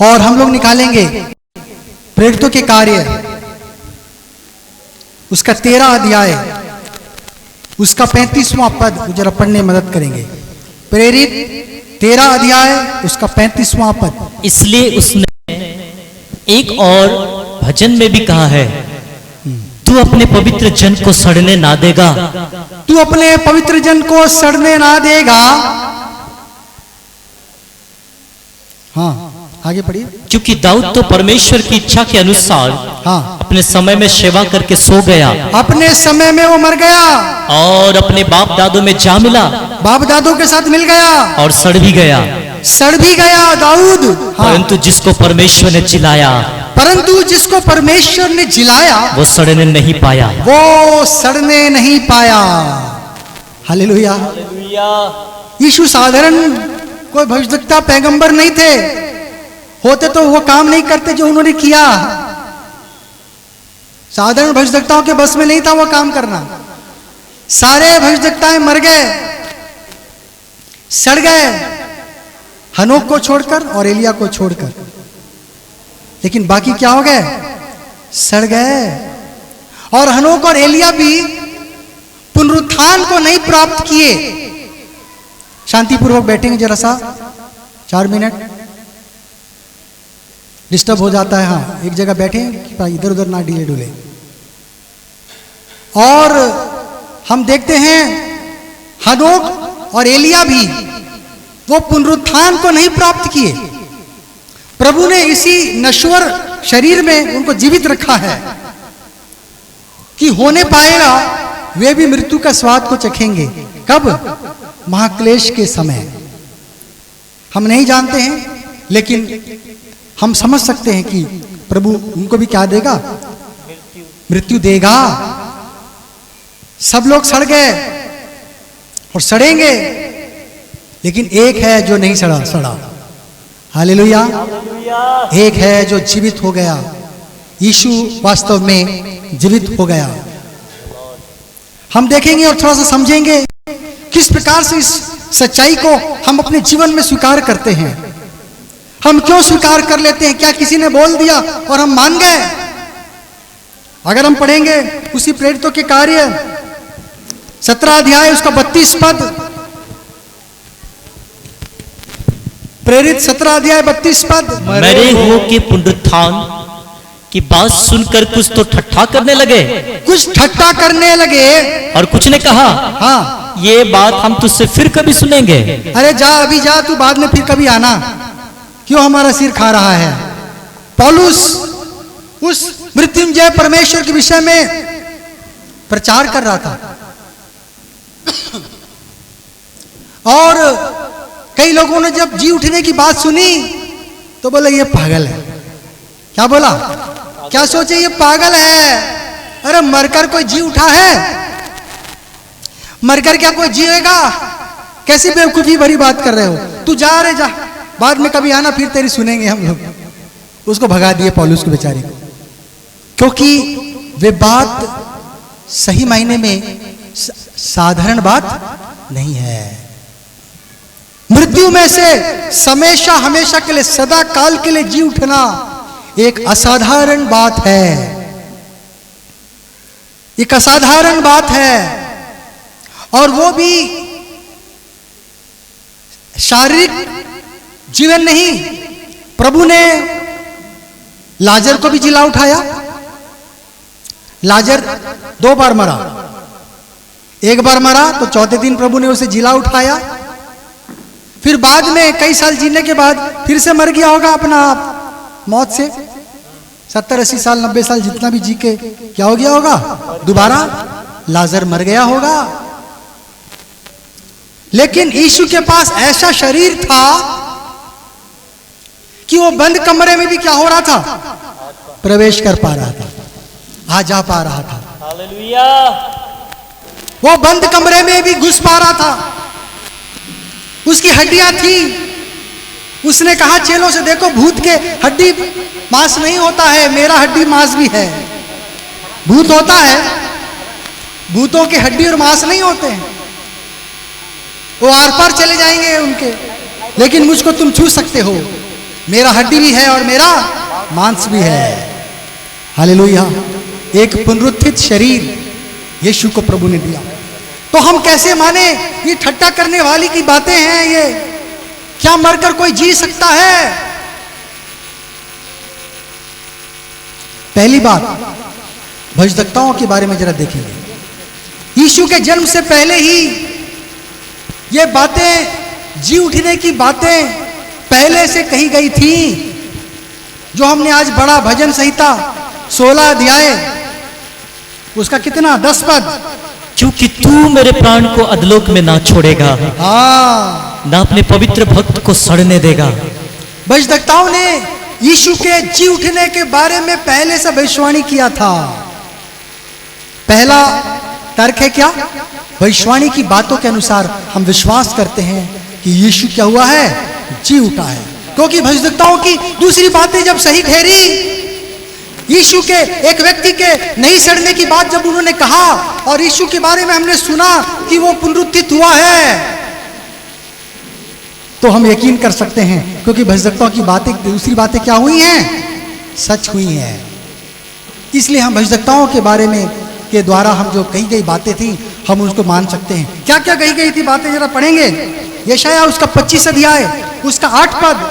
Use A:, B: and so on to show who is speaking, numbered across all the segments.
A: और हम लोग निकालेंगे प्रेरितों के कार्य, उसका 13 अध्याय, उसका 35वां पद जरा पढ़ने मदद करेंगे। प्रेरित 13 अध्याय, उसका 35वां पद।
B: इसलिए उसने एक और भजन में भी कहा है, तू अपने पवित्र जन को सड़ने ना देगा।
A: तू अपने पवित्र जन को सड़ने ना देगा। हाँ, आगे पढ़िए।
B: क्योंकि दाऊद तो परमेश्वर की इच्छा के अनुसार
A: हाँ,
B: अपने समय में सेवा करके सो गया,
A: अपने समय में वो मर गया
B: और अपने बाप दादों में जा मिला,
A: बाप दादों के साथ मिल गया
B: और सड़ भी गया।
A: सड़ भी गया दाऊद। हाँ,
B: परंतु जिसको परमेश्वर ने जिलाया,
A: परंतु जिसको परमेश्वर ने जिलाया
B: वो सड़ने नहीं पाया।
A: वो सड़ने नहीं पाया। हालेलुया। यीशु साधारण कोई भविष्यवक्ता पैगंबर नहीं थे, होते तो वो काम नहीं करते जो उन्होंने किया। साधारण भविष्यवक्ताओं के बस में नहीं था वो काम करना। सारे भविष्यवक्ताएं मर गए, सड़ गए, हनोक को छोड़कर और एलिया को छोड़कर। लेकिन बाकी क्या हो गए? सड़ गए। और हनोक और एलिया भी पुनरुत्थान को नहीं प्राप्त किए। शांतिपूर्वक बैठेंगे जरा सा 4 मिनट, डिस्टर्ब हो जाता है। हाँ, एक जगह बैठे, इधर उधर ना ढीले डुले। और हम देखते हैं हनोक और एलिया भी वो पुनरुत्थान को नहीं प्राप्त किए। प्रभु ने इसी नश्वर शरीर में उनको जीवित रखा है कि होने पाएगा वे भी मृत्यु का स्वाद को चखेंगे। कब? महाक्लेश के समय। हम नहीं जानते हैं, लेकिन हम समझ सकते हैं कि प्रभु उनको भी क्या देगा? मृत्यु देगा। सब लोग सड़ गए और सड़ेंगे, लेकिन एक है जो नहीं सड़ा। हालेलुया। एक है जो जीवित हो गया। यीशु वास्तव में जीवित हो गया। हम देखेंगे और थोड़ा सा समझेंगे किस प्रकार से इस सच्चाई को हम अपने जीवन में स्वीकार करते हैं। हम क्यों स्वीकार कर लेते हैं? क्या किसी ने बोल दिया और हम मान गए? अगर हम पढ़ेंगे उसी प्रेरितों के कार्य 17 अध्याय, उसका 32 पद। प्रेरित 17 अध्याय 32 पद।
B: मरे हुओं के पुनरुत्थान की बात सुनकर कुछ तो ठट्ठा करने लगे।
A: कुछ ठट्ठा करने लगे।
B: और कुछ ने कहा,
A: हाँ,
B: ये बात हम तुझसे फिर कभी सुनेंगे।
A: अरे जा, अभी जा, तू बाद में फिर कभी आना। क्यों हमारा सिर खा रहा है? पौलुस उस मृत्युंजय परमेश्वर के विषय में प्रचार कर रहा था। और कई लोगों ने जब जी उठने की बात सुनी तो बोले ये पागल है। क्या बोला? क्या सोचे? ये पागल है। अरे मरकर कोई जी उठा है? मरकर क्या कोई जिएगा? कैसी बेवकूफी भरी बात कर रहे हो? तू जा, रे जा, बाद में कभी आना, फिर तेरी सुनेंगे हम लोग। उसको भगा दिए पौलुस को बेचारे को, क्योंकि वे बात सही मायने में साधारण बात नहीं है। मृत्यु में से हमेशा हमेशा के लिए, सदा काल के लिए जी उठना एक असाधारण बात है। एक असाधारण बात है। और वो भी शारीरिक जीवन नहीं। प्रभु ने लाजर को भी जिला उठाया। लाजर 2 बार मरा। एक बार मरा तो चौथे दिन प्रभु ने उसे जिला उठाया। फिर बाद में कई साल जीने के बाद फिर से मर गया होगा अपना आप मौत से। 70-80 साल 90 साल जितना भी जी के क्या हो गया होगा? दोबारा लाजर मर गया होगा। लेकिन यीशु के पास ऐसा शरीर था कि वो बंद कमरे में भी क्या हो रहा था? प्रवेश कर पा रहा था, आ जा पा रहा था।
B: हालेलुया।
A: वो बंद कमरे में भी घुस पा रहा था। उसकी हड्डियां थी। उसने कहा चेलों से, देखो भूत के हड्डी मांस नहीं होता है, मेरा हड्डी मांस भी है। भूत होता है, भूतों के हड्डी और मांस नहीं होते हैं। वो आर पार चले जाएंगे उनके, लेकिन मुझको तुम छू सकते हो। मेरा हड्डी भी है और मेरा मांस भी है। हालेलुया। एक पुनरुत्थित शरीर यीशु को प्रभु ने दिया। तो हम कैसे माने? ये ठट्टा करने वाली की बातें हैं ये। क्या मरकर कोई जी सकता है? पहली बात, भजदक्ताओं के बारे में जरा देखेंगे। यीशु के जन्म से पहले ही ये बातें, जी उठने की बातें पहले से कही गई थी। जो हमने आज बड़ा भजन संहिता 16 अध्याय, उसका कितना 10 पद,
B: क्योंकि तू मेरे प्राण को अधलोक में ना छोड़ेगा,
A: हाँ,
B: ना अपने पवित्र भक्त को सड़ने देगा।
A: भजदक्ताओं ने यीशु के जी उठने के बारे में पहले से भविष्यवाणी किया था। पहला तर्क है क्या? भविष्यवाणी की बातों के अनुसार हम विश्वास करते हैं कि यीशु क्या हुआ है? जी उठा है। क्योंकि भजदक्ताओं की दूसरी बातें जब सही ठहरी, यीशु के एक व्यक्ति के नहीं सड़ने की बात जब उन्होंने कहा और यीशु के बारे में हमने सुना कि वो पुनरुत्थित हुआ है, तो हम यकीन कर सकते हैं। क्योंकि भजदक्ताओं की बातें, दूसरी बातें क्या हुई हैं? सच हुई हैं। इसलिए हम भजदक्ताओं के बारे में के द्वारा हम जो कही गई बातें थी, हम उसको मान सकते हैं। क्या क्या कही गई थी बातें जरा पढ़ेंगे। यशायाह उसका 25 अध्याय, उसका 8 पद।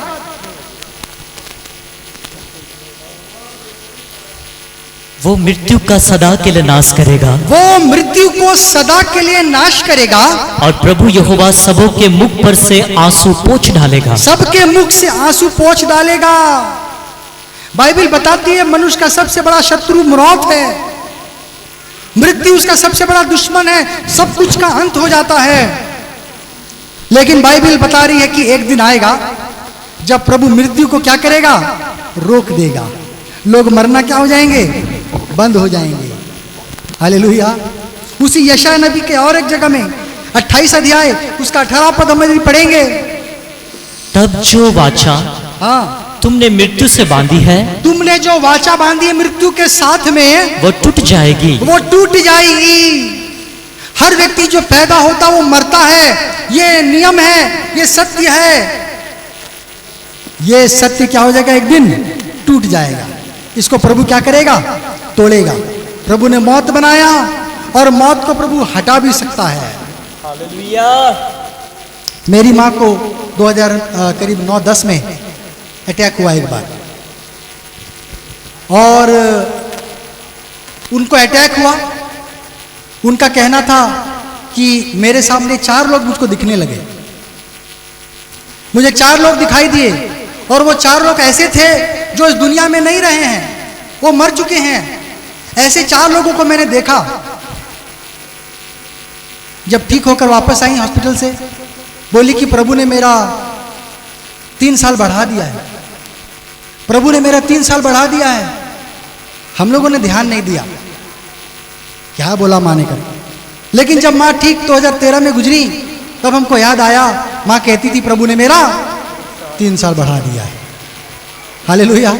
B: वो मृत्यु का सदा के लिए नाश करेगा,
A: वो मृत्यु को सदा के लिए नाश करेगा,
B: और प्रभु यहोवा सबों के मुख पर से आंसू पोंछ डालेगा।
A: सबके मुख से आंसू पोंछ डालेगा। बाइबल बताती है मनुष्य का सबसे बड़ा शत्रु मौत है, मृत्यु उसका सबसे बड़ा दुश्मन है, सब कुछ का अंत हो जाता है। लेकिन बाइबल बता रही है कि एक दिन आएगा जब प्रभु मृत्यु को क्या करेगा? रोक देगा। लोग मरना क्या हो जाएंगे? बंद हो जाएंगे। हालेलुया। उसी यशायाह नबी के और एक जगह में 28 अध्याय उसका 18 पद हम पढ़ेंगे।
B: तब जो वाचा
A: हाँ,
B: तुमने मृत्यु से बांधी है,
A: तुमने जो वाचा बांधी है मृत्यु के साथ में,
B: वो टूट जाएगी।
A: वो टूट जाएगी। हर व्यक्ति जो पैदा होता वो मरता है। ये नियम है, ये सत्य है। ये सत्य क्या हो जाएगा? एक दिन टूट जाएगा। इसको प्रभु क्या करेगा? तोड़ेगा। प्रभु ने मौत बनाया और मौत को प्रभु हटा भी सकता है।
B: हालेलुया।
A: मेरी माँ को 2000 करीब 9-10 में अटैक हुआ एक बार, और उनको अटैक हुआ। उनका कहना था कि मेरे सामने 4 लोग मुझको दिखने लगे। मुझे 4 लोग दिखाई दिए, और वो 4 लोग ऐसे थे जो इस दुनिया में नहीं रहे हैं, वो मर चुके हैं। ऐसे 4 लोगों को मैंने देखा। जब ठीक होकर वापस आई हॉस्पिटल से, बोली कि प्रभु ने मेरा 3 साल बढ़ा दिया है, प्रभु ने मेरा 3 साल बढ़ा दिया है। हम लोगों ने ध्यान नहीं दिया, क्या बोला माँ ने कर। लेकिन जब माँ ठीक 2013 में गुजरी, तब हमको याद आया, माँ कहती थी प्रभु ने मेरा 3 साल बढ़ा दिया है। हालेलुया।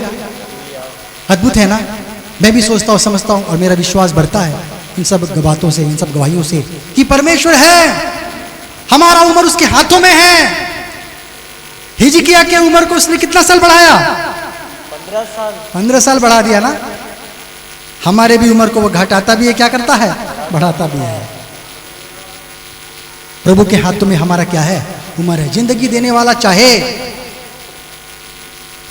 A: अद्भुत है ना। मैं भी सोचता हूँ, समझता हूँ, और मेरा विश्वास बढ़ता है इन सब बातों से, इन सब गवाहियों से, कि परमेश्वर है, हमारा उम्र उसके हाथों में है। हिजकिय्याह के उम्र को उसने कितना साल बढ़ाया?
B: 15 साल।
A: 15 साल बढ़ा दिया ना। हमारे भी उम्र को वो घटाता भी है, क्या करता है? बढ़ाता भी है। प्रभु के हाथों में हमारा क्या है? उम्र है। जिंदगी देने वाला चाहे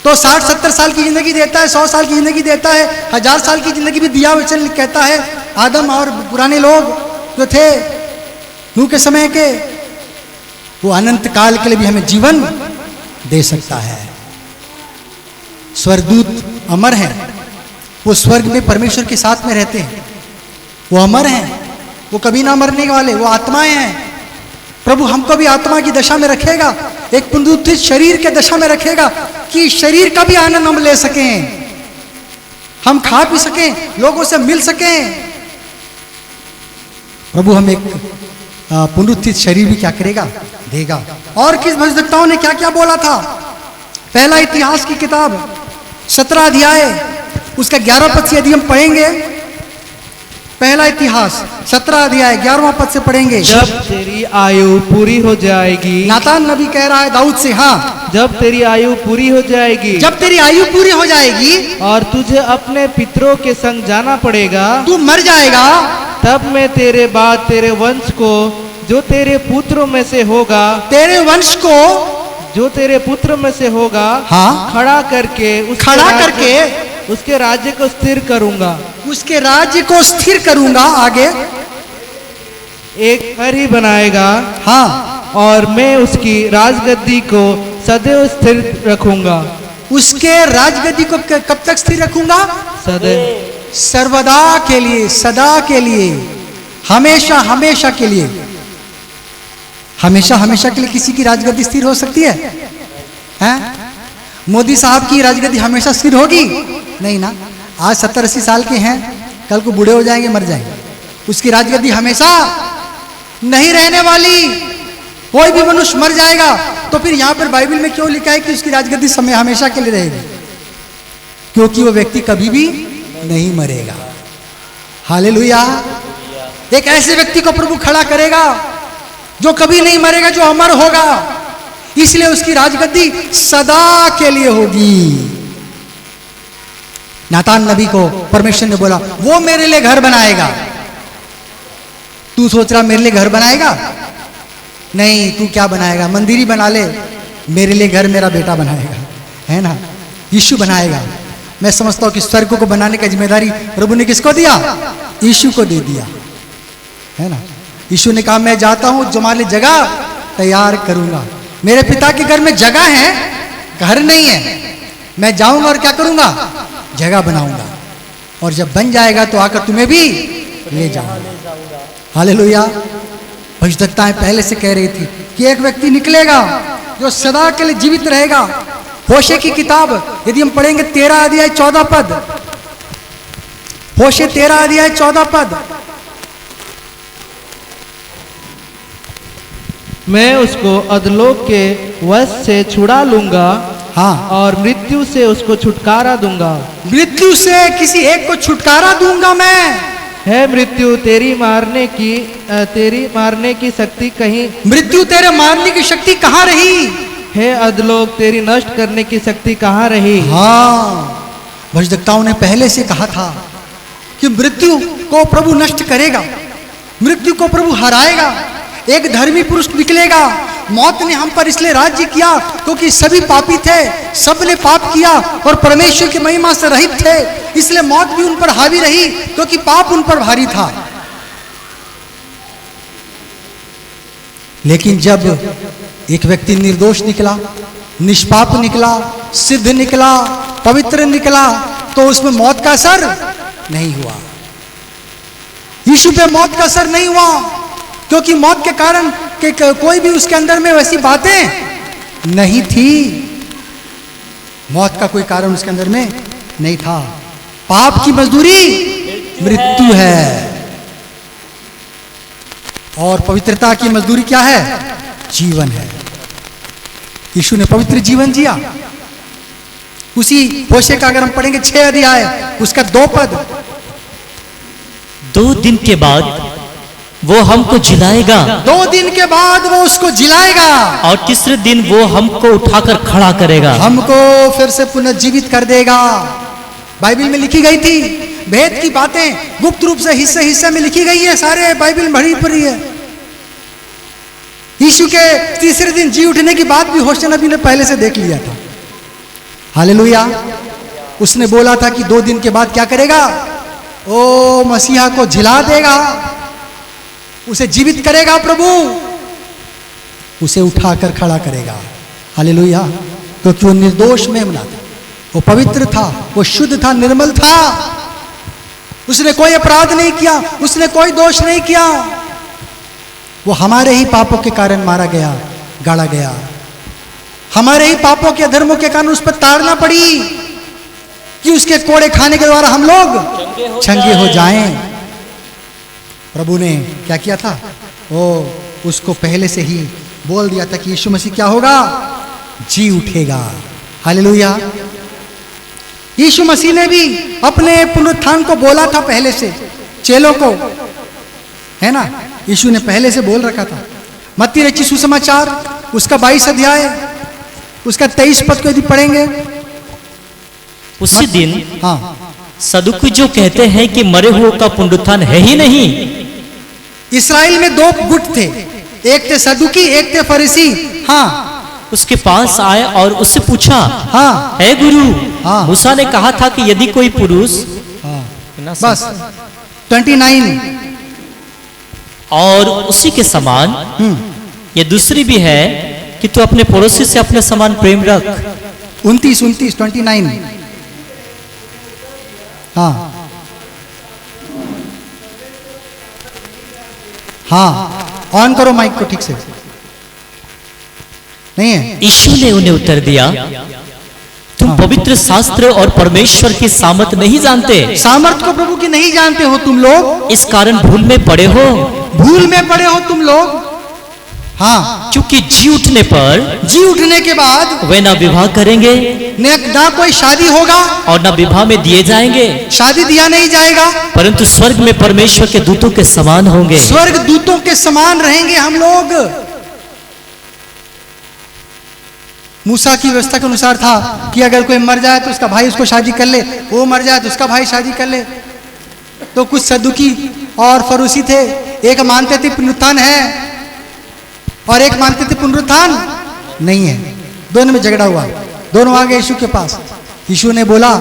A: तो 60-70 साल की जिंदगी देता है, 100 साल की जिंदगी देता है, 1000 साल की जिंदगी भी दिया। वचन कहता है आदम और पुराने लोग जो थे नूह के समय के, वो अनंत काल के लिए भी हमें जीवन दे सकता है। स्वर्गदूत अमर हैं, वो स्वर्ग में परमेश्वर के साथ में रहते हैं, वो अमर हैं, वो कभी ना मरने वाले, वो आत्माएं हैं। प्रभु हमको भी आत्मा की दशा में रखेगा, एक पुनरुत्थित शरीर के दशा में रखेगा, कि शरीर का भी आनंद हम ले सकें, हम खा पी सकें, लोगों से मिल सकें। प्रभु हम एक पुनरुत्थित शरीर भी क्या करेगा? देगा। और किस भजदक्ताओं ने क्या क्या बोला था? पहला इतिहास की किताब 17 अध्याय उसका 11 पद से यदि हम पढ़ेंगे, पहला इतिहास 17 अध्याय 11वां पद से पढ़ेंगे।
C: जब तेरी आयु पूरी हो जाएगी,
A: नातान नबी कह रहा है दाऊद से, हाँ
C: जब तेरी आयु पूरी हो जाएगी
A: जब तेरी आयु पूरी हो जाएगी
C: और तुझे अपने पितरों के संग जाना पड़ेगा,
A: तू मर जाएगा,
C: तब मैं तेरे बाद तेरे वंश को जो तेरे पुत्रों में से होगा,
A: तेरे वंश को
C: जो तेरे पुत्र में से होगा,
A: हाँ,
C: खड़ा करके उसके राज्य को स्थिर करूंगा।
A: उसके राज्य को स्थिर करूंगा। आगे
C: एक घर ही बनाएगा,
A: हाँ,
C: और मैं उसकी राजगद्दी को सदैव स्थिर रखूंगा।
A: उसके राजगद्दी को कब तक स्थिर रखूंगा?
C: सदैव,
A: सर्वदा के लिए, सदा के लिए, हमेशा हमेशा के लिए। हमेशा हमेशा के लिए किसी की राजगद्दी स्थिर हो सकती है? हैं? मोदी साहब की राजगद्दी हमेशा स्थिर होगी? नहीं ना। आज 70-80 साल के हैं, कल को बूढ़े हो जाएंगे, मर जाएंगे। उसकी राजगद्दी हमेशा नहीं रहने वाली। कोई भी मनुष्य मर जाएगा, तो फिर यहां पर बाइबल में क्यों लिखा है कि उसकी राजगद्दी समय हमेशा के लिए रहेगी? क्योंकि वो व्यक्ति कभी भी नहीं मरेगा। हालेलुया। एक ऐसे व्यक्ति को प्रभु खड़ा करेगा जो कभी नहीं मरेगा, जो अमर होगा, इसलिए उसकी राजगद्दी सदा के लिए होगी। नातान नबी को परमेश्वर ने बोला, वो मेरे लिए घर बनाएगा। तू सोच रहा मेरे लिए घर बनाएगा? नहीं, तू क्या बनाएगा? मंदिर ही बना ले। मेरे लिए घर मेरा बेटा बनाएगा, है ना, यीशु बनाएगा। मैं समझता हूं कि स्वर्ग को बनाने की जिम्मेदारी प्रभु ने किसको दिया? यीशु को दे दिया, है ना। यीशु ने कहा, मैं जाता हूं, तुम्हारे लिए जगह तैयार करूंगा। मेरे पिता के घर में जगह है, घर नहीं है। मैं जाऊंगा और क्या करूंगा? जगह बनाऊंगा, और जब बन जाएगा तो आकर तुम्हें भी ले जाऊंगा। हालेलुया। भविष्यवक्ताएं पहले से कह रही थी कि एक व्यक्ति निकलेगा जो सदा के लिए जीवित रहेगा। होशे की किताब यदि हम पढ़ेंगे 13 अध्याय 14 पद, होशे 13 अध्याय 14 पद,
C: मैं उसको अधलोक के वश से छुड़ा लूंगा,
A: हाँ,
C: और मृत्यु से उसको छुटकारा दूंगा।
A: मृत्यु से किसी एक को छुटकारा दूंगा मैं।
C: है मृत्यु तेरी मारने की शक्ति कहीं?
A: मृत्यु तेरे मारने की शक्ति कहाँ रही?
C: है अधलोक तेरी नष्ट करने की शक्ति कहाँ रही?
A: हाँ, भविष्यवक्ताओं ने पहले से कहा था कि मृत्यु को प्रभु नष्ट करेगा, मृत्यु को प्रभु हराएगा। एक धर्मी पुरुष निकलेगा। मौत ने हम पर इसलिए राज्य किया क्योंकि सभी पापी थे, सबने पाप किया और परमेश्वर की महिमा से रहित थे, इसलिए मौत भी उन पर हावी रही क्योंकि पाप उन पर भारी था। लेकिन जब एक व्यक्ति निर्दोष निकला, निष्पाप निकला, सिद्ध निकला, पवित्र निकला, तो उसमें मौत का असर नहीं हुआ। यीशु पे मौत का असर नहीं हुआ, क्योंकि मौत के कारण कोई भी उसके अंदर में वैसी बातें नहीं थी। मौत का कोई कारण उसके अंदर में नहीं था। पाप की मजदूरी मृत्यु है, और पवित्रता की मजदूरी क्या है? जीवन है। यीशु ने पवित्र जीवन जिया। उसी होशे का अगर हम पढ़ेंगे 6 अध्याय उसका 2 पद,
B: 2 दिन के बाद वो हमको जिलाएगा,
A: 2 दिन के बाद वो उसको जिलाएगा,
B: और तीसरे दिन वो हमको उठाकर खड़ा करेगा,
A: हमको फिर से पुनर्जीवित कर देगा। बाइबल में लिखी गई थी भेद की बातें, गुप्त रूप से हिस्से हिस्से में लिखी गई है, सारे बाइबल में भरी पड़ी है। यीशु के तीसरे दिन जी उठने की बात भी होशे नबी ने पहले से देख लिया था। हालेलुया। उसने बोला था कि 2 दिन के बाद क्या करेगा? ओ मसीहा को जिला देगा, उसे जीवित करेगा प्रभु, उसे उठाकर खड़ा करेगा। हालेलुया। क्योंकि वो निर्दोष मेमना था, वो पवित्र था, वो शुद्ध था, निर्मल था, उसने कोई अपराध नहीं किया, उसने कोई दोष नहीं किया। वो हमारे ही पापों के कारण मारा गया, गाड़ा गया, हमारे ही पापों के अधर्मों के कारण उस पर ताड़ना पड़ी कि उसके कोड़े खाने के द्वारा हम लोग चंगे हो जाएं। प्रभु ने क्या किया था? वो उसको पहले से ही बोल दिया था कि यीशु मसीह क्या होगा? जी उठेगा। हालेलुया। यीशु मसीह ने भी अपने पुनरुत्थान को बोला था पहले से चेलों को, है ना। यीशु ने पहले से बोल रखा था। मत्ती रचित सुसमाचार उसका 22 अध्याय उसका 23 पद को यदि पढ़ेंगे,
B: उसी दिन
A: हाँ
B: सदुकी जो कहते हैं कि मरे हुओं का पुनरुत्थान है ही नहीं।
A: इसराइल में दो गुट थे, एक थे सदुकी, एक थे फरीसी। हाँ
B: उसके पास आए और उससे पूछा,
A: हाँ
B: है गुरु,
A: हाँ।
B: मूसा ने कहा था कि यदि कोई पुरुष
A: हाँ बस 29
B: और उसी के समान ये दूसरी भी है कि तू अपने पड़ोसी से अपने समान प्रेम रख।
A: 29 हाँ हाँ ऑन करो माइक को ठीक से, नहीं है।
B: यीशु ने उन्हें उत्तर दिया, तुम पवित्र शास्त्र और परमेश्वर की सामर्थ नहीं जानते,
A: सामर्थ को प्रभु की नहीं जानते हो तुम लोग,
B: इस कारण भूल में पड़े हो।
A: भूल में पड़े हो तुम लोग। हाँ
B: क्योंकि जी उठने पर
A: जी उठने के बाद
B: वे ना विवाह करेंगे
A: ना कोई शादी होगा
B: और ना विवाह में दिए जाएंगे,
A: शादी दिया नहीं जाएगा,
B: परंतु स्वर्ग में परमेश्वर के दूतों के समान होंगे।
A: स्वर्ग दूतों के समान रहेंगे हम लोग। मूसा की व्यवस्था के अनुसार था कि अगर कोई मर जाए तो उसका भाई उसको शादी कर ले, वो मर जाए तो उसका भाई शादी कर ले। तो कुछ सदुकी और फरूसी थे, एक मानते थे पुनरुत्थान है और एक मानते थे पुनरुत्थान नहीं है। दोनों में झगड़ा हुआ, दोनों आ गए यीशु के पास। यीशु ने बोला,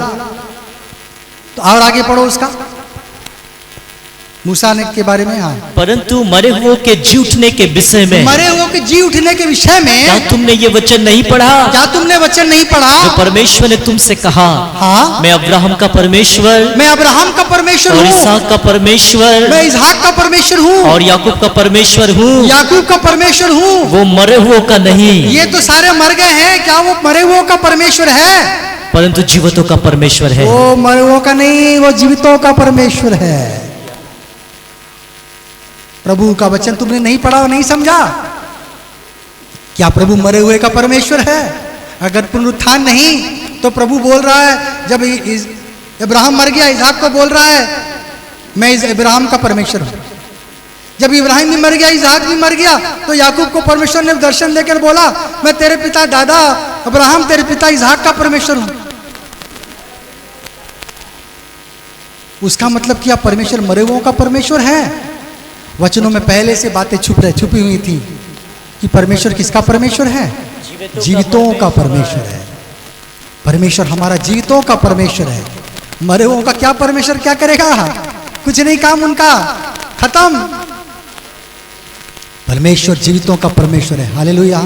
A: तो और आगे पढ़ो उसका, मूसा ने के बारे में। हाँ
B: परंतु मरे हुओं के जी उठने के विषय में,
A: मरे हुओं के जी उठने के विषय में
B: क्या तुमने ये वचन नहीं पढ़ा?
A: क्या तुमने वचन नहीं पढ़ा?
B: जो परमेश्वर ने तुमसे कहा,
A: हाँ
B: मैं अब्राहम का परमेश्वर,
A: मैं अब्राहम का परमेश्वर
B: और
A: हूँ,
B: इसहाक का परमेश्वर,
A: मैं इसहाक का परमेश्वर हूँ,
B: और याकूब का परमेश्वर हूँ।
A: याकूब का परमेश्वर हूँ।
B: वो मरे हुओं का नहीं,
A: ये तो सारे मर गए हैं, क्या वो मरे हुओं का परमेश्वर है?
B: परंतु जीवितों का परमेश्वर है।
A: वो मरे हुओं का नहीं, वो जीवितों का परमेश्वर है। प्रभु का वचन तुमने नहीं पढ़ा और नहीं समझा? क्या प्रभु मरे हुए का परमेश्वर है? अगर पुनरुत्थान नहीं तो प्रभु बोल रहा है, जब इब्राहिम मर गया, इसहाक को बोल रहा है मैं इब्राहिम का परमेश्वर हूं। जब इब्राहिम भी मर गया, इसहाक भी मर गया, तो याकूब को परमेश्वर ने दर्शन देकर बोला, मैं तेरे पिता दादा अब्राहम, तेरे पिता इसहाक का परमेश्वर हूं। उसका मतलब क्या परमेश्वर मरे हुओं का परमेश्वर है? वचनों में पहले से बातें छुपी हुई थी कि परमेश्वर किसका परमेश्वर है? जीवितों का परमेश्वर है। परमेश्वर हमारा जीवितों का परमेश्वर है। मरे हुओं का क्या परमेश्वर क्या करेगा? कुछ नहीं, काम उनका खत्म। परमेश्वर जीवितों का परमेश्वर है। हालेलुया।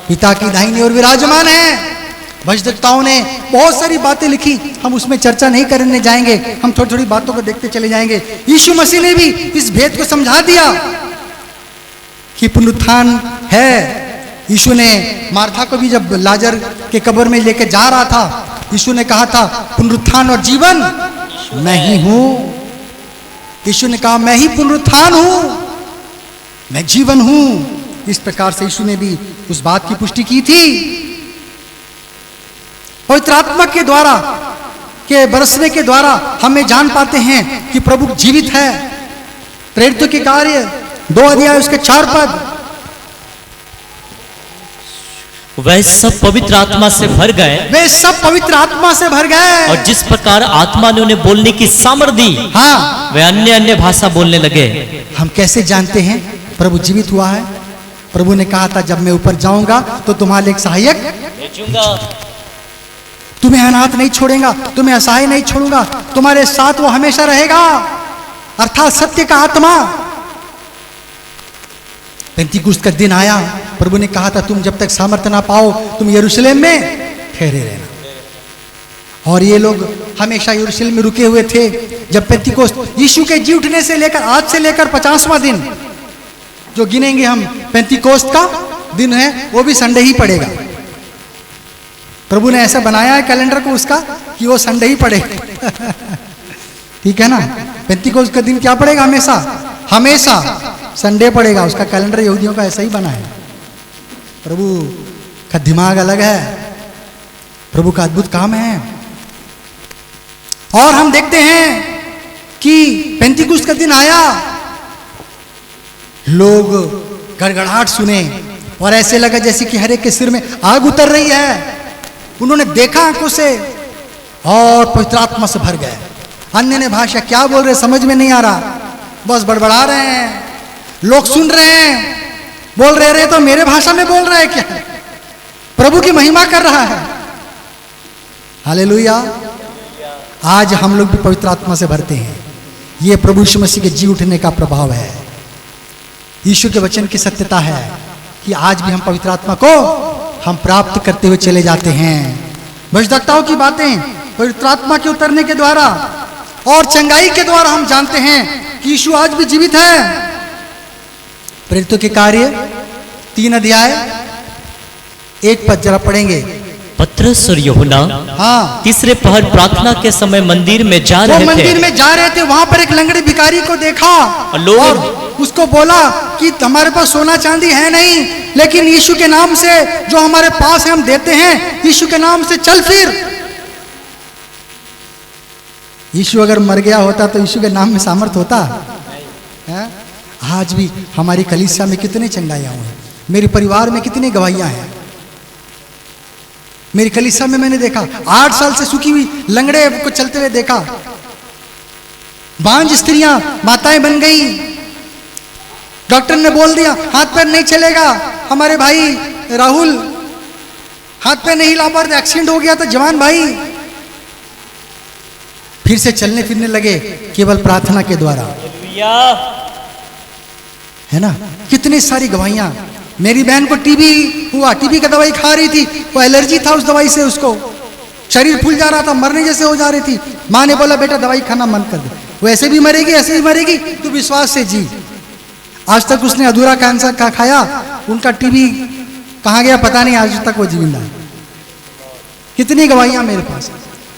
A: पिता की दाहिनी ओर विराजमान है। भजदक्ताओं ने बहुत सारी बातें लिखी, हम उसमें चर्चा नहीं करने जाएंगे, हम थोड़ी थोड़ी बातों को देखते चले जाएंगे। यीशु मसीह ने भी इस भेद को समझा दिया कि पुनरुत्थान है। यीशु ने मार्था को भी जब लाजर के कब्र में लेके जा रहा था, यीशु ने कहा था पुनरुत्थान और जीवन मैं ही हूं। यीशु ने कहा मैं ही पुनरुत्थान हूं, मैं जीवन हूं। इस प्रकार से यीशु ने भी उस बात की पुष्टि की थी। पवित्र आत्मा के द्वारा के बरसने के द्वारा हमें जान पाते हैं कि प्रभु जीवित है। प्रेरितों के कार्य 2 अध्याय उसके 4 पद,
B: वह सब पवित्र आत्मा से भर गए,
A: वे सब पवित्र आत्मा से भर गए,
B: और जिस प्रकार आत्मा ने उन्हें बोलने की सामर्थ दी,
A: हाँ
B: वे अन्य अन्य भाषा बोलने लगे।
A: हम कैसे जानते हैं प्रभु जीवित हुआ है? प्रभु ने कहा था जब मैं ऊपर जाऊंगा तो तुम्हारे एक सहायक
B: भेजूंगा,
A: तुम्हें अनाथ नहीं छोड़ेगा, तुम्हें असहाय नहीं छोड़ूंगा, तुम्हारे साथ वो हमेशा रहेगा, अर्थात सत्य का आत्मा। पेंतीकुस्त का दिन आया, प्रभु ने कहा था तुम जब तक सामर्थ्य ना पाओ तुम यरूशलेम में ठहरे रहना। और ये लोग हमेशा यरूशलेम में रुके हुए थे। जब पेंतीकोस्त यीशु के जी उठने से लेकर आज से लेकर 50वां दिन जो गिनेंगे हम, पेंतीकोस्त का दिन है, वो भी संडे ही पड़ेगा। प्रभु ने ऐसा बनाया है कैलेंडर को उसका कि वो संडे ही पड़े। ठीक है ना? पेंतीकोस्त का दिन क्या पड़ेगा? हमेशा हमेशा संडे पड़ेगा। उसका कैलेंडर यहूदियों का ऐसा ही बना है। प्रभु का दिमाग अलग है, प्रभु का अद्भुत काम है। और हम देखते हैं कि पेंतीकोस्त का दिन आया, लोग गड़गड़ाहट सुने, और ऐसे लगा जैसे कि हर एक के सिर में आग उतर रही है। उन्होंने देखा आंखों से और पवित्र आत्मा से भर गए। अन्य ने भाषा क्या बोल रहे समझ में नहीं आ रहा, बस बड़बड़ा रहे हैं, लोग सुन रहे हैं, बोल रहे तो मेरे भाषा में बोल रहे हैं क्या, प्रभु की महिमा कर रहा है। हालेलुया। आज हम लोग भी पवित्र आत्मा से भरते हैं। ये प्रभु यीशु मसीह के जी उठने का प्रभाव है, यीशु के वचन की सत्यता है कि आज भी हम पवित्र आत्मा को हम प्राप्त करते हुए चले जाते हैं। भविष्यवक्ताओं की बातें पवित्र आत्मा के उतरने के द्वारा और चंगाई के द्वारा हम जानते हैं कि यीशु आज भी जीवित है। प्रेरितों के कार्य 3 अध्याय 1 पद जरा पढ़ेंगे।
B: पतरस और यूहन्ना
A: हाँ,
B: तीसरे पहर प्रार्थना के समय मंदिर में जा रहे थे।
A: मंदिर में जा रहे थे, वहां पर एक लंगड़े भिखारी को देखा और उसको बोला कि हमारे पास सोना चांदी है नहीं, लेकिन यीशु के नाम से जो हमारे पास है हम देते हैं, यीशु के नाम से चल फिर। यीशु अगर मर गया होता तो यीशु के नाम में सामर्थ होता है? आज भी हमारी कलीसिया में कितने चंगाइयां हुए, मेरे परिवार में कितनी गवाहियां हैं। मेरी कलीसिया में मैंने देखा 8 साल से सूखी हुई लंगड़े को चलते हुए देखा, बांझ स्त्रियां माताएं बन गई। डॉक्टर ने बोल दिया हाथ पैर नहीं चलेगा, हमारे भाई राहुल हाथ पैर नहीं हिला पा रहे, एक्सीडेंट हो गया था जवान भाई, फिर से चलने फिरने लगे केवल प्रार्थना के द्वारा, है ना। कितनी सारी गवाहियां। मेरी बहन को टीबी हुआ, टीबी का दवाई खा रही थी, वो एलर्जी था उस दवाई से, उसको शरीर फूल जा रहा था, मरने जैसे हो जा रही थी। माँ ने बोला बेटा दवाई खाना बंद कर दे, वो ऐसे भी मरेगी ऐसे भी मरेगी, तू विश्वास से जी। आज तक उसने अधूरा कैंसर का खाया, उनका टीबी कहाँ गया पता नहीं, आज तक वो जिंदा। कितनी गवाहियां मेरे पास।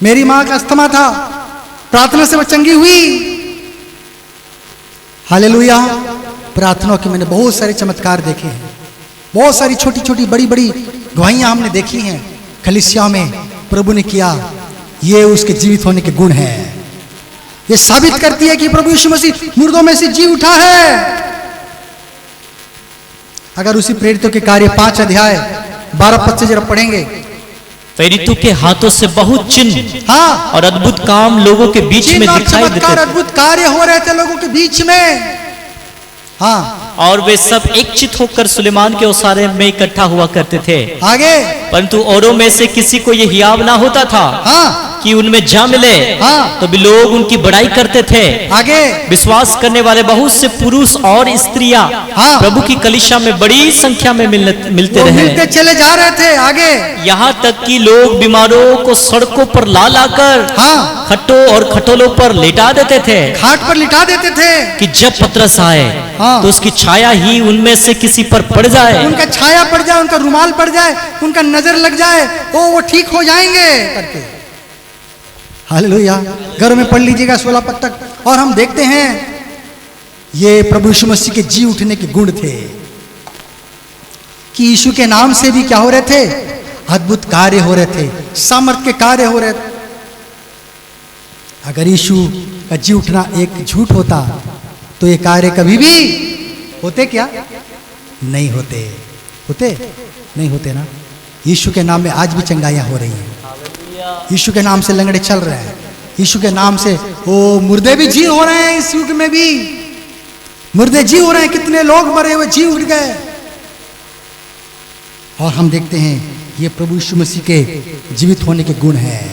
A: मेरी माँ का अस्थमा था, प्रार्थना से वो चंगी हुई। हालेलुया। प्रार्थना के मैंने बहुत सारे चमत्कार देखे हैं, बहुत सारी छोटी छोटी बड़ी बड़ी गवाहियां हमने देखी हैं कलीसिया में, प्रभु ने किया। ये उसके जीवित होने के गुण हैं। ये साबित करती है कि प्रभु यीशु मसीह मुर्दों में से जी उठा है। अगर उसी प्रेरितों के कार्य 5 अध्याय 12 पद से जरा पढ़ेंगे।
B: प्रेरितों के हाथों से बहुत चिन्ह
A: हाँ,
B: और अद्भुत काम लोगों के बीच में दिखाई देते थे।
A: अद्भुत कार्य हो रहे थे लोगों के बीच में। हाँ,
B: और वे सब एक चित होकर सुलेमान के ओसारे में इकट्ठा हुआ करते थे।
A: आगे
B: परंतु औरों में से किसी को यह हियाव ना होता था
A: हाँ,
B: कि उनमें जा मिले।
A: हाँ,
B: तो भी लोग उनकी बड़ाई करते थे।
A: आगे
B: विश्वास करने वाले बहुत से पुरुष और स्त्रियां
A: हाँ,
B: प्रभु की कलीसिया में बड़ी संख्या में मिलते रहे।
A: मिलते चले जा रहे थे। आगे
B: यहाँ तक कि लोग बीमारों को सड़कों पर ला लाकर
A: हाँ,
B: खट्टों और खटोलों पर लेटा देते थे,
A: घाट पर लिटा देते थे
B: कि जब पतरस आए
A: हाँ,
B: तो उसकी छाया ही उनमें से किसी पर पड़ जाए।
A: उनका छाया पड़ जाए, उनका रुमाल पड़ जाए, उनका नजर लग जाए, वो ठीक हो जाएंगे करके। हालेलुया। घर में पढ़ लीजिएगा 16 पद तक। और हम देखते हैं ये प्रभु यीशु मसीह के जी उठने के गुण थे कि यीशु के नाम से भी क्या हो रहे थे, अद्भुत कार्य हो रहे थे, सामर्थ्य के कार्य हो रहे थे। अगर यीशु का जी उठना एक झूठ होता तो ये कार्य कभी भी होते क्या? नहीं होते। होते नहीं होते ना। यीशु के नाम में आज भी चंगाइयां हो रही हैं। यीशु के नाम से लंगड़े चल रहे हैं, यीशु के नाम से वो मुर्दे भी जी हो रहे हैं। इस युग में भी मुर्दे जी हो रहे हैं, कितने लोग मरे हुए जी उठ गए। और हम देखते हैं ये प्रभु यीशु मसीह के जीवित होने के गुण हैं।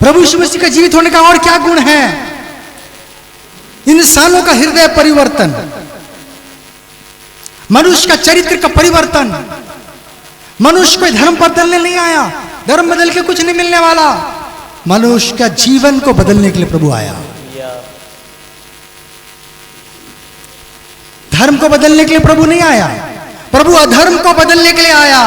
A: प्रभु यीशु मसीह का जीवित होने का और क्या गुण है? इंसानों का हृदय परिवर्तन, मनुष्य का चरित्र का परिवर्तन। मनुष्य कोई धर्म बदलने नहीं आया, धर्म बदल के कुछ नहीं मिलने वाला। मनुष्य का जीवन को बदलने के लिए प्रभु आया। धर्म को बदलने के लिए प्रभु नहीं आया, प्रभु अधर्म को बदलने के लिए आया।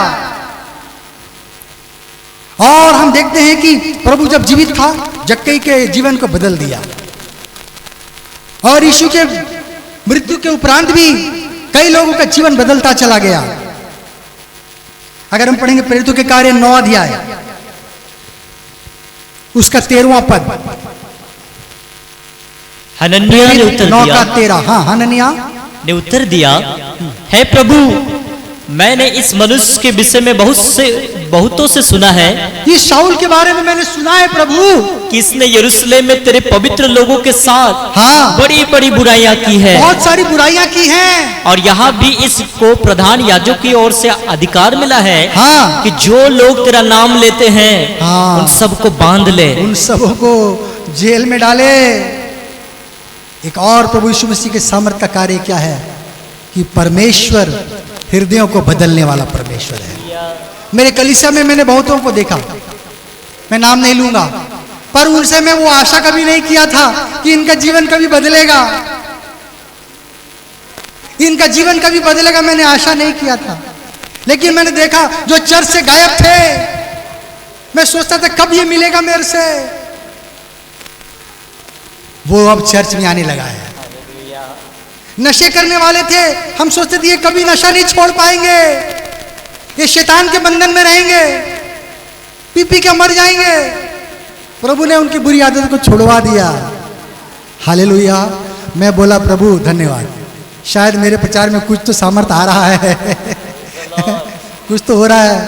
A: और हम देखते हैं कि प्रभु जब जीवित था, जक्कई के जीवन को बदल दिया। और यीशु के मृत्यु के उपरांत भी कई लोगों का जीवन बदलता चला गया। अगर हम पढ़ेंगे प्रेरितों के कार्य 9 अध्याय उसका 13वां पद।
B: हनन्याह ने उत्तर
A: 9
B: दिया,
A: का 13। हाँ, हनन्याह
B: ने उत्तर दिया, है प्रभु, मैंने इस मनुष्य के विषय में बहुतों से सुना है
A: इस शाऊल के बारे में मैंने सुना है प्रभु
B: कि इसने यरूशलेम में तेरे पवित्र लोगों के साथ
A: हाँ
B: बड़ी बड़ी बुराइयां की है,
A: बहुत सारी बुराइयां की हैं।
B: और यहाँ भी इसको प्रधान याजक की ओर से अधिकार मिला है
A: हाँ
B: कि जो लोग तेरा नाम लेते हैं
A: हाँ
B: उन सबको बांध ले।
A: उन सबों को जेल में डाले। एक और प्रभु यीशु मसीह के सामर्थ का कार्य क्या है कि परमेश्वर हृदयों को बदलने वाला परमेश्वर है। मेरे कलीसिया में मैंने बहुतों को देखा, मैं नाम नहीं लूंगा, पर उनसे मैं वो आशा कभी नहीं किया था कि इनका जीवन कभी बदलेगा, इनका जीवन कभी बदलेगा, मैंने आशा नहीं किया था। लेकिन मैंने देखा जो चर्च से गायब थे, मैं सोचता था कब ये मिलेगा मेरे से, वो अब चर्च में आने लगा है। नशे करने वाले थे, हम सोचते थे ये कभी नशा नहीं छोड़ पाएंगे, ये शैतान के बंधन में रहेंगे, पी पी के मर जाएंगे। प्रभु ने उनकी बुरी आदत को छुड़वा दिया। हालेलुया। मैं बोला प्रभु धन्यवाद, शायद मेरे प्रचार में कुछ तो सामर्थ आ रहा है कुछ तो हो रहा है।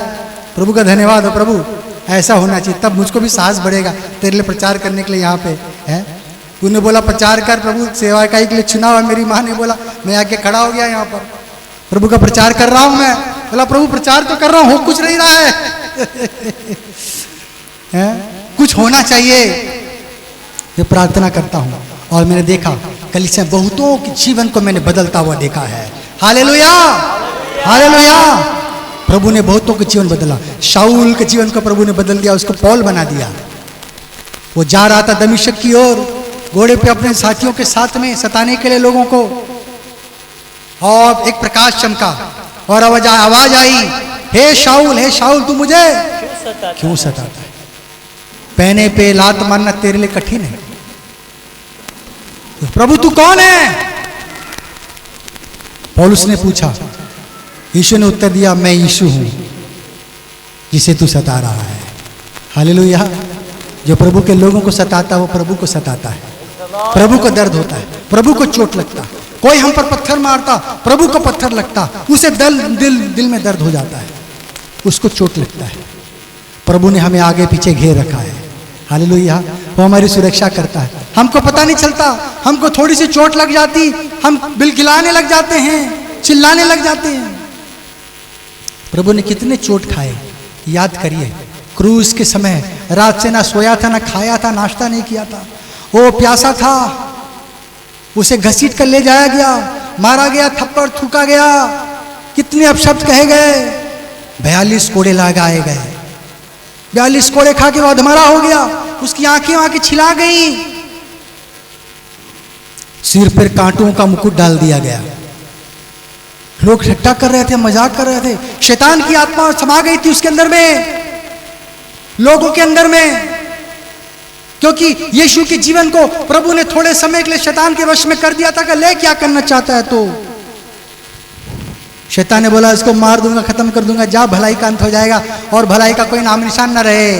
A: प्रभु का धन्यवाद हो। प्रभु ऐसा होना चाहिए, तब मुझको भी साहस बढ़ेगा तेरे लिए प्रचार करने के लिए यहाँ पे है। तूने बोला प्रचार कर, प्रभु सेवा इकाई के लिए चुना हुआ। मेरी माँ ने बोला, मैं आके खड़ा हो गया यहाँ पर, प्रभु का प्रचार कर रहा हूँ। मैं बोला प्रभु प्रचार तो कर रहा हूँ, हो कुछ नहीं रहा है कुछ होना चाहिए। मैं प्रार्थना करता हूँ और मैंने देखा कलीसिया बहुतों के जीवन को मैंने बदलता हुआ देखा है। Hallelujah hallelujah. प्रभु ने बहुतों के जीवन बदला। शाऊल के जीवन को प्रभु ने बदल दिया, उसको पौल बना दिया। वो जा रहा था दमिश्क की ओर घोड़े पे अपने साथियों के साथ में सताने के लिए लोगों को, और एक प्रकाश चमका और आवाज आई, हे शाऊल तू मुझे क्यों सताता है? पहने पे लात मारना तेरे लिए कठिन है। प्रभु तू कौन है? पौलुस ने पूछा। यीशु ने उत्तर दिया, मैं यीशु हूं जिसे तू सता रहा है। हालेलुया। जो प्रभु के लोगों को सताता है वो प्रभु को सताता है, प्रभु को दर्द होता है, प्रभु को चोट लगता। कोई हम पर पत्थर मारता, प्रभु को पत्थर लगता, उसे दिल में दर्द हो जाता है, उसको चोट लगता है। प्रभु ने हमें आगे पीछे घेर रखा है। हालेलुया। वो हमारी सुरक्षा करता है, हमको पता नहीं चलता। हमको थोड़ी सी चोट लग जाती, हम बिलखिलाने लग जाते हैं, चिल्लाने लग जाते हैं। प्रभु ने कितने चोट खाए, याद करिए। क्रूस के समय रात से ना सोया था, ना खाया था, नाश्ता नहीं किया था, वो प्यासा था, उसे घसीट कर ले जाया गया, मारा गया, थप्पड़ थूका गया, कितने अपशब्द कहे गए, 42 कोड़े लगाए गए, 42 कोड़े खा के वो अधमरा हो गया, उसकी आंखें छिला गई, सिर पर कांटों का मुकुट डाल दिया गया। लोग ठट्टा कर रहे थे, मजाक कर रहे थे। शैतान की आत्मा समा गई थी उसके अंदर में, लोगों के अंदर में, क्योंकि यीशु के जीवन को प्रभु ने थोड़े समय के लिए शैतान के वश में कर दिया था कि ले क्या करना चाहता है। तो शैतान ने बोला इसको मार दूंगा, खत्म कर दूंगा, जा भलाई का अंत हो जाएगा और भलाई का कोई नाम निशान न रहे।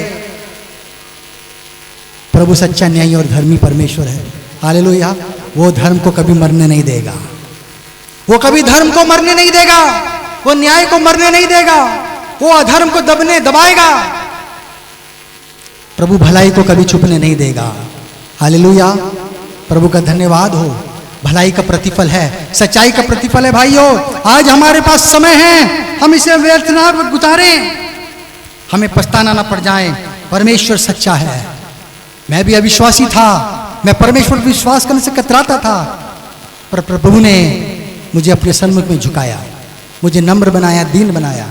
A: प्रभु सच्चा न्यायी और धर्मी परमेश्वर है। हालेलुया। वो धर्म को कभी मरने नहीं देगा, वो कभी धर्म को मरने नहीं देगा, वो न्याय को मरने नहीं देगा, वो अधर्म को दबाएगा। प्रभु भलाई को कभी छुपने नहीं देगा। हालेलुया। प्रभु का धन्यवाद हो। भलाई का प्रतिफल है, सच्चाई का प्रतिफल है। भाइयों आज हमारे पास समय है, हम इसे व्यर्थ ना गुजारें, हमें पछताना ना पड़ जाए। परमेश्वर सच्चा है। मैं भी अविश्वासी था, मैं परमेश्वर पर विश्वास करने से कतराता था, पर प्रभु ने मुझे अपने सन्मुख में झुकाया, मुझे नम्र बनाया, दीन बनाया,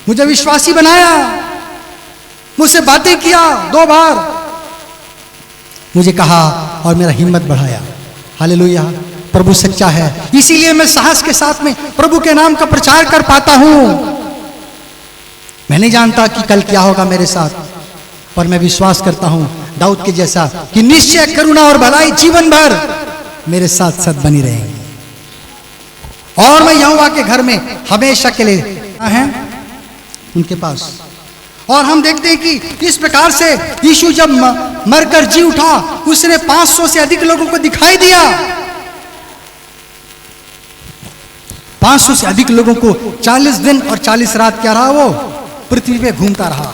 A: मुझे विश्वासी बनाया, मुझसे बातें किया 2 बार, मुझे कहा और मेरा हिम्मत बढ़ाया। हालेलुया। प्रभु सच्चा है, इसीलिए मैं साहस के साथ में प्रभु के नाम का प्रचार कर पाता हूं। मैं नहीं जानता कि कल क्या होगा मेरे साथ, पर मैं विश्वास करता हूं दाऊद के जैसा कि निश्चय करुणा और भलाई जीवन भर मेरे साथ साथ बनी रहेंगी, और मैं यहोवा के घर में हमेशा के लिए हैं उनके पास। और हम देखते हैं कि इस प्रकार से यीशु जब मरकर जी उठा, उसने 500 से अधिक लोगों को दिखाई दिया। 500 से अधिक लोगों को 40 दिन और 40 रात क्या रहा, वो पृथ्वी पे घूमता रहा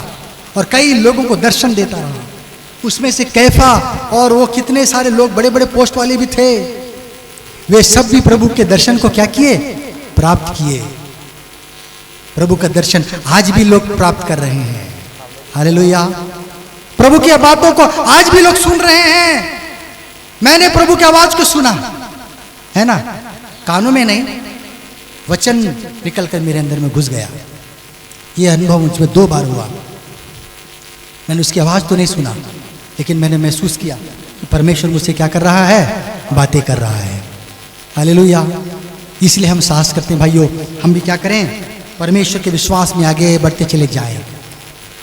A: और कई लोगों को दर्शन देता रहा। उसमें से कैफा और वो कितने सारे लोग बड़े बड़े पोस्ट वाले भी थे, वे सब भी प्रभु के दर्शन को क्या किए, प्राप्त किए। प्रभु का दर्शन आज भी लोग प्राप्त कर रहे हैं। हालेलुया। प्रभु की बातों को आज भी लोग सुन रहे हैं। मैंने प्रभु की आवाज को सुना है ना, कानों में नहीं, वचन निकलकर मेरे अंदर में घुस गया। यह अनुभव मुझमें 2 बार हुआ। मैंने उसकी आवाज तो नहीं सुना, लेकिन मैंने महसूस किया कि परमेश्वर मुझसे क्या कर रहा है, बातें कर रहा है। हालेलुया। इसलिए हम साहस करते हैं भाइयों, हम भी क्या करें, परमेश्वर के विश्वास में आगे बढ़ते चले जाएं।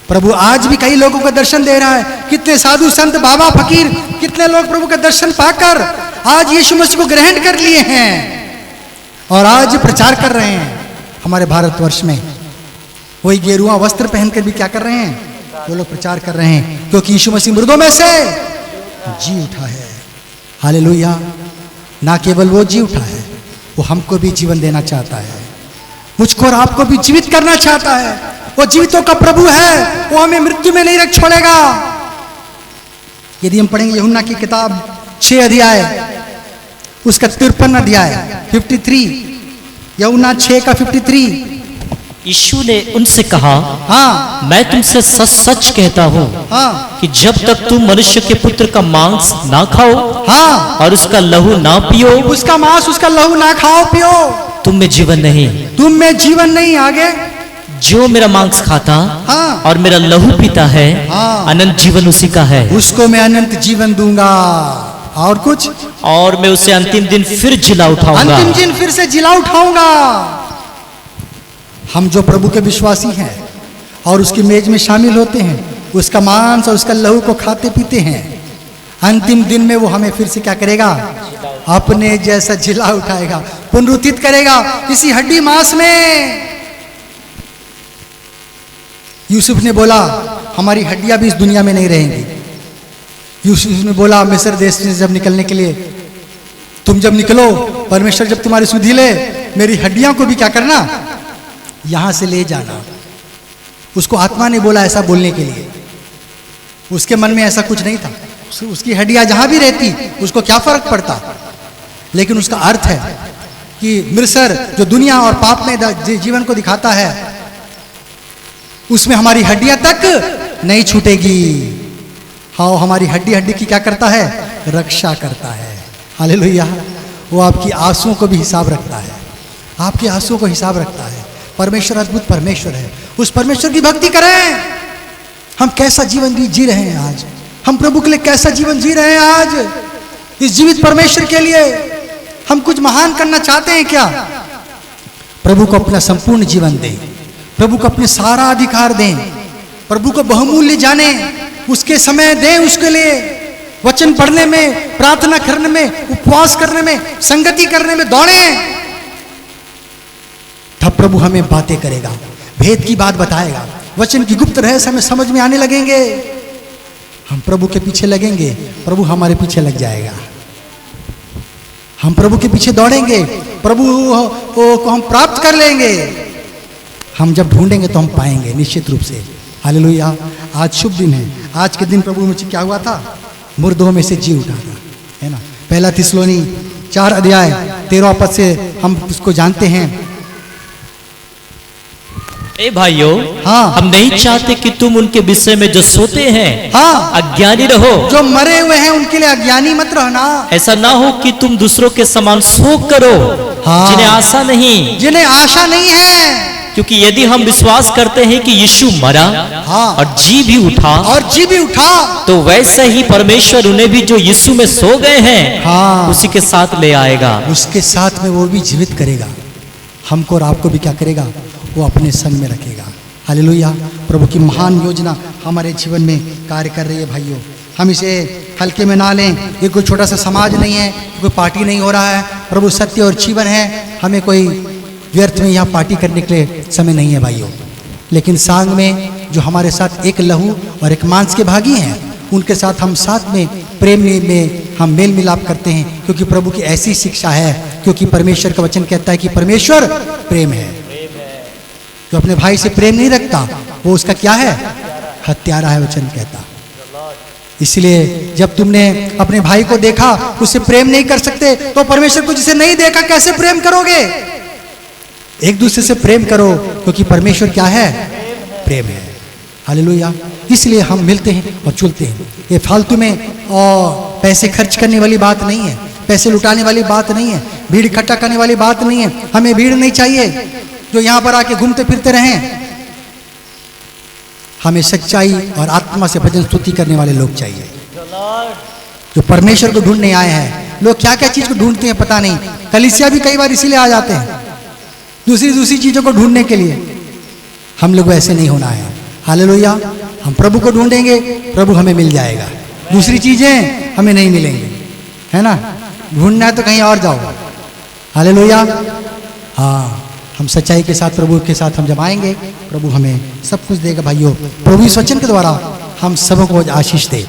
A: प्रभु आज भी कई लोगों को दर्शन दे रहा है। कितने साधु संत, बाबा, फकीर, कितने लोग प्रभु का दर्शन पाकर आज यीशु मसीह को ग्रहण कर लिए हैं और आज प्रचार कर रहे हैं। हमारे भारतवर्ष में वही गेरुआ वस्त्र पहनकर भी क्या कर रहे हैं, वो लोग प्रचार कर रहे हैं, क्योंकि यीशु मसीह मुर्दों में से जी उठा है। हालेलुया। ना केवल वो जी उठा है, वो हमको भी जीवन देना चाहता है, मुझको और आपको भी जीवित करना चाहता है। वो जीवितों का प्रभु है, वो हमें मृत्यु में नहीं रख छोड़ेगा। यदि हम पढ़ेंगे यूहन्ना की किताब 6 अध्याय, उसका 53 अध्याय 53, यूहन्ना 6 का 53।
B: यीशु ने उनसे कहा,
A: हाँ,
B: मैं तुमसे सच सच कहता हूँ
A: हाँ,
B: कि जब तक तुम मनुष्य के पुत्र का मांस ना खाओ,
A: हाँ,
B: और उसका लहू ना पियो,
A: उसका मांस, उसका लहू ना खाओ पियो,
B: तुम में जीवन नहीं।
A: तुम में जीवन नहीं। आगे,
B: जो मेरा मांस खाता
A: हाँ,
B: और मेरा लहू पीता है,
A: हाँ,
B: अनंत जीवन उसी का है,
A: उसको मैं अनंत जीवन दूंगा। और कुछ,
B: और मैं उसे अंतिम दिन फिर जिला उठाऊंगा।
A: अंतिम दिन फिर से जिला उठाऊंगा। हम जो प्रभु के विश्वासी हैं और उसकी मेज में शामिल होते हैं, उसका मांस और उसका लहू को खाते पीते हैं, अंतिम दिन में वो हमें फिर से क्या करेगा, अपने जैसा जिला उठाएगा, पुनरुत्थित करेगा इसी हड्डी मांस में। यूसुफ ने बोला, हमारी हड्डियां भी इस दुनिया में नहीं रहेंगी। यूसुफ ने बोला मिस्र देश से जब निकलने के लिए, तुम जब निकलो, परमेश्वर जब तुम्हारी सुधि ले, मेरी हड्डियां को भी क्या करना, यहां से ले जाना। उसको आत्मा ने बोला ऐसा बोलने के लिए, उसके मन में ऐसा कुछ नहीं था। उसकी हड्डियां जहां भी रहती उसको क्या फर्क पड़ता, लेकिन उसका अर्थ है कि मिस्र जो दुनिया और पाप में जीवन को दिखाता है, उसमें हमारी हड्डियां तक नहीं छूटेगी। हाँ, हमारी हड्डी हड्डी की क्या करता है, रक्षा करता है। हालेलुया। वो आपकी आंसुओं को भी हिसाब रखता है, आपके आंसुओं को हिसाब रखता है। परमेश्वर अद्भुत परमेश्वर है। उस परमेश्वर की भक्ति करें। हम कैसा जीवन जी रहे हैं आज, हम प्रभु के लिए कैसा जीवन जी रहे हैं आज, इस जीवित परमेश्वर के लिए हम कुछ महान करना चाहते हैं क्या? प्रभु को अपना संपूर्ण जीवन दें, प्रभु को अपने सारा अधिकार दें, प्रभु को बहुमूल्य जाने, उसके समय दें, उसके लिए वचन पढ़ने में, प्रार्थना करने में, उपवास करने में, संगति करने में दौड़ें। तब प्रभु हमें बातें करेगा, भेद की बात बताएगा, वचन की गुप्त रहस्य हमें समझ में आने लगेंगे। हम प्रभु के पीछे लगेंगे, प्रभु हमारे पीछे लग जाएगा। हम प्रभु के पीछे दौड़ेंगे, प्रभु को हम प्राप्त कर लेंगे। हम जब ढूंढेंगे तो हम पाएंगे निश्चित रूप से। हालेलुया। आज शुभ दिन है। आज के दिन प्रभु मुझे क्या हुआ था, मुर्दों में से जी उठा था, है ना। 1 थिस्सलुनी 4 अध्याय 13 पद से हम उसको जानते हैं।
B: ए भाइयों,
A: हाँ,
B: हम नहीं चाहते कि तुम उनके विषय में जो सोते हैं,
A: हाँ,
B: अज्ञानी रहो।
A: जो मरे हुए हैं उनके लिए अज्ञानी मत रहना।
B: ऐसा ना हो कि तुम दूसरों के समान शोक करो,
A: हाँ,
B: जिन्हें आशा नहीं,
A: जिन्हें आशा नहीं है।
B: क्योंकि यदि हम विश्वास करते हैं कि यीशु मरा,
A: हाँ,
B: और जी भी उठा,
A: और जी भी उठा,
B: तो वैसे ही परमेश्वर उन्हें भी जो यीशु में सो गए हैं,
A: हाँ,
B: उसी के साथ ले आएगा।
A: उसके साथ में वो भी जीवित करेगा। हमको और आपको भी क्या करेगा, वो अपने संग में रखेगा। हालेलुया। प्रभु की महान योजना हमारे जीवन में कार्य कर रही है भाइयों। हम इसे हल्के में ना लें। ये कोई छोटा सा समाज नहीं है, कोई पार्टी नहीं हो रहा है। प्रभु सत्य और जीवन है। हमें कोई व्यर्थ में यहाँ पार्टी करने के लिए समय नहीं है भाइयों। लेकिन सांग में जो हमारे साथ एक लहू और एक मांस के भागी हैं, उनके साथ हम साथ में प्रेम में हम मेल मिलाप करते हैं, क्योंकि प्रभु की ऐसी शिक्षा है क्योंकि परमेश्वर का वचन कहता है कि परमेश्वर प्रेम है। जो अपने भाई से प्रेम नहीं रखता वो उसका क्या है? हत्यारा है, वचन कहता। इसलिए जब तुमने अपने भाई को देखा उससे प्रेम नहीं कर सकते तो परमेश्वर को जिसे नहीं देखा कैसे प्रेम करोगे? एक दूसरे से प्रेम करो क्योंकि परमेश्वर क्या है? प्रेम है। हालेलुया। इसलिए हम मिलते हैं और चलते हैं। ये फालतू में और पैसे खर्च करने वाली बात नहीं है, पैसे लुटाने वाली बात नहीं है, भीड़ इकट्ठा करने वाली बात नहीं है। हमें भीड़ नहीं चाहिए जो यहां पर आके घूमते फिरते रहें। हमें सच्चाई और आत्मा से भजन स्तुति करने वाले लोग चाहिए जो परमेश्वर को ढूंढने आए हैं। लोग क्या क्या चीज को ढूंढते हैं पता नहीं। कलीसिया भी कई बार इसीलिए आ जाते हैं, दूसरी चीजों को ढूंढने के लिए। हम लोग ऐसे नहीं होना है। हालेलुया। हम प्रभु को ढूंढेंगे, प्रभु हमें मिल जाएगा। दूसरी चीजें हमें नहीं मिलेंगी, है ना। ढूंढना है तो कहीं और जाओ। हालेलुया। हाँ, हम सच्चाई के साथ प्रभु के साथ हम जब आएंगे प्रभु हमें सब कुछ देगा भाइयों। प्रभु इस वचन के द्वारा हम सबको आशीष दे।